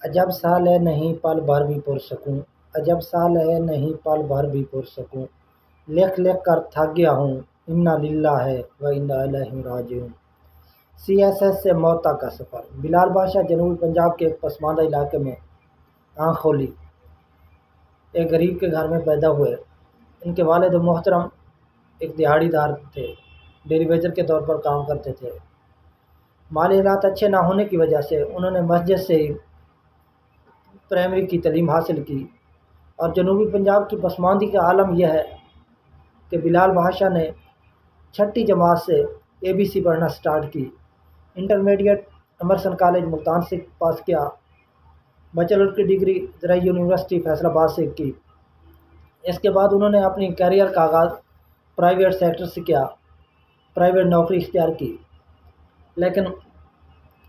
عجب سال ہے نہیں پل بھر بھی پرسکون، عجب سال ہے نہیں پل بھر بھی پرسکون، لکھ لکھ کر تھک گیا ہوں، انا للہ ہے و انا الیہ راجعون۔ سی ایس ایس سے موت تک کا سفر۔ بلال بادشاہ جنوبی پنجاب کے ایک پسماندہ علاقے میں آنکھ کھولی، ایک غریب کے گھر میں پیدا ہوئے۔ ان کے والد محترم ایک دہاڑی دار تھے، ڈیری ویجر کے طور پر کام کرتے تھے۔ مالی حالات اچھے نہ ہونے کی وجہ سے انہوں نے مسجد سے ہی پرائمری کی تعلیم حاصل کی، اور جنوبی پنجاب کی پسماندگی کا عالم یہ ہے کہ بلال بادشاہ نے چھٹی جماعت سے ABC پڑھنا سٹارٹ کی۔ انٹرمیڈیٹ امرسن کالج ملتان سے پاس کیا، بیچلر کی ڈگری زرعی یونیورسٹی فیصل آباد سے کی۔ اس کے بعد انہوں نے اپنی کیریئر کا آغاز پرائیویٹ سیکٹر سے کیا، پرائیویٹ نوکری اختیار کی، لیکن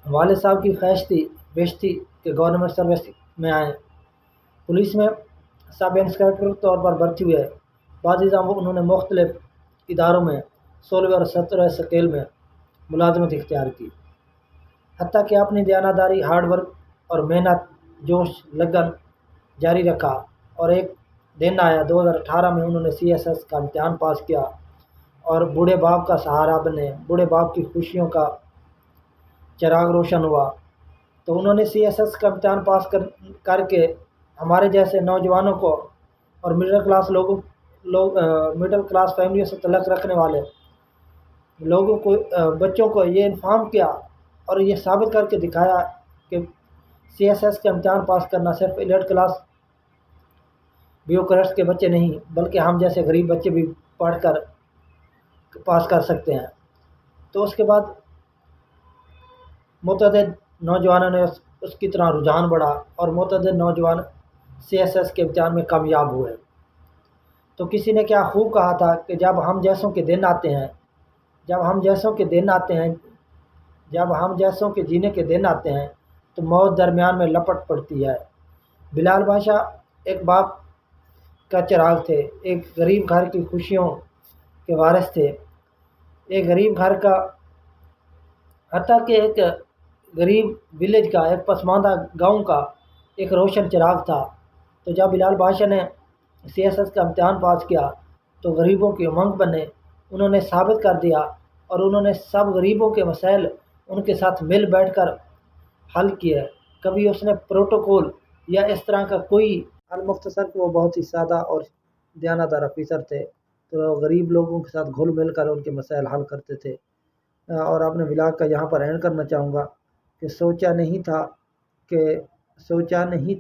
والد صاحب کی خواہش تھی، وش تھی کہ گورنمنٹ سروس میں آئیں۔ پولیس میں سب انسپکٹر کے طور پر بھرتی ہوئے۔ بعد ازاں انہوں نے مختلف اداروں میں 16ویں اور 17ویں سکیل میں ملازمت اختیار کی، حتیٰ کہ اپنی دیانتداری، ہارڈ ورک اور محنت، جوش، لگن جاری رکھا، اور ایک دن آیا 2018 میں انہوں نے CSS کا امتحان پاس کیا اور بوڑھے باپ کا سہارا بنے، بوڑھے باپ کی خوشیوں کا چراغ روشن ہوا۔ تو انہوں نے CSS کا امتحان پاس کر کے ہمارے جیسے نوجوانوں کو اور مڈل کلاس فیملیوں سے تعلق رکھنے والے لوگوں کو، بچوں کو یہ انفارم کیا اور یہ ثابت کر کے دکھایا کہ CSS کا امتحان پاس کرنا صرف ایلیٹ کلاس بیوروکریٹس کے بچے نہیں، بلکہ ہم جیسے غریب بچے بھی پڑھ کر پاس کر سکتے ہیں۔ تو اس کے بعد متعدد نوجوانوں نے اس کی طرح رجحان بڑھا اور متعدد نوجوان CSS کے امتحان میں کامیاب ہوئے۔ تو کسی نے کیا خوب کہا تھا کہ جب ہم جیسوں کے دن آتے ہیں، جب ہم جیسوں کے جینے کے دن آتے ہیں تو موت درمیان میں لپٹ پڑتی ہے۔ بلال بادشاہ ایک باپ کا چراغ تھے، ایک غریب گھر کی خوشیوں کے وارث تھے، ایک غریب گھر کا، حتیٰ کہ ایک غریب ولیج کا، ایک پسماندہ گاؤں کا ایک روشن چراغ تھا۔ تو جب بلال بادشاہ نے CSS کا امتحان پاس کیا تو غریبوں کے امنگ بنے، انہوں نے ثابت کر دیا، اور انہوں نے سب غریبوں کے مسائل ان کے ساتھ مل بیٹھ کر حل کیے۔ کبھی اس نے پروٹوکول یا اس طرح کا کوئی حل مختصر کہ وہ بہت ہی سادہ اور دیانتدار افیسر تھے، تو غریب لوگوں کے ساتھ گھل مل کر ان کے مسائل حل کرتے تھے۔ اور اپنے ولاگ کا یہاں پر اینڈ کرنا چاہوں گا کہ سوچا نہیں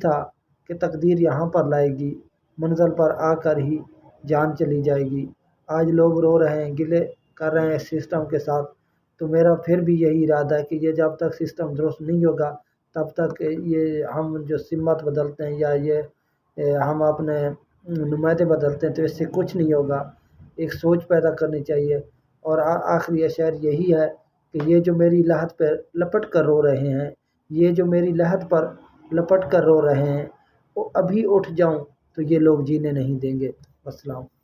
تھا کہ تقدیر یہاں پر لائے گی، منزل پر آ کر ہی جان چلی جائے گی۔ آج لوگ رو رہے ہیں، گلے کر رہے ہیں اس سسٹم کے ساتھ، تو میرا پھر بھی یہی ارادہ ہے کہ یہ جب تک سسٹم درست نہیں ہوگا تب تک یہ ہم جو سمت بدلتے ہیں یا یہ ہم اپنے نمائندے بدلتے ہیں تو اس سے کچھ نہیں ہوگا۔ ایک سوچ پیدا کرنی چاہیے۔ اور آخری اشعار یہی ہے کہ یہ جو میری لحد پر لپٹ کر رو رہے ہیں، یہ جو میری لحد پر لپٹ کر رو رہے ہیں، وہ ابھی اٹھ جاؤں تو یہ لوگ جینے نہیں دیں گے۔ السلام۔